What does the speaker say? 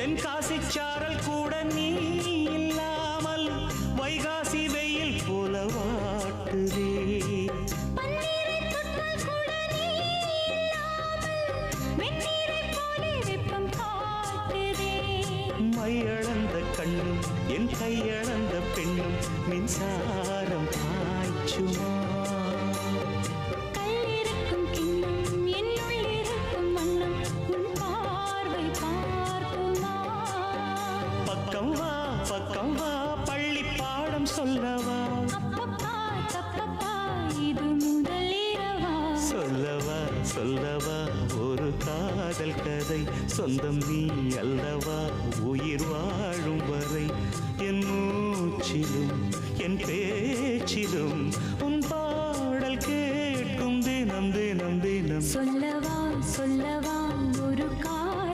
தென்காசி சாரல் கூட நீ இல்லாமல் வைகாசி வெயில் போல வாட்டுதே. மையளந்த கண்ணும் என் கையளந்த பெண்ணும் மின்சாரம் பாய்ச்சுமா. கல்லிருக்கும் கிண்ணம் என்னுள்ளிருக்கும் வண்ணம் உன் பார்வை பார்க்குமா. பக்கம் வா பள்ளி பாடம் சொல்லவா. அப்பப்பா தப்பப்பா இது முதலிரவா. சொல்லவா ஒரு காதல் கதை. சொந்தம் நீ அல்லவா உயிர் வாழும் வரை. என் மூச்சிலும் என் பேச்சிலும் உன் பாடல் கேட்கும் தினம் தினம் தினம். சொல்லவா ஒரு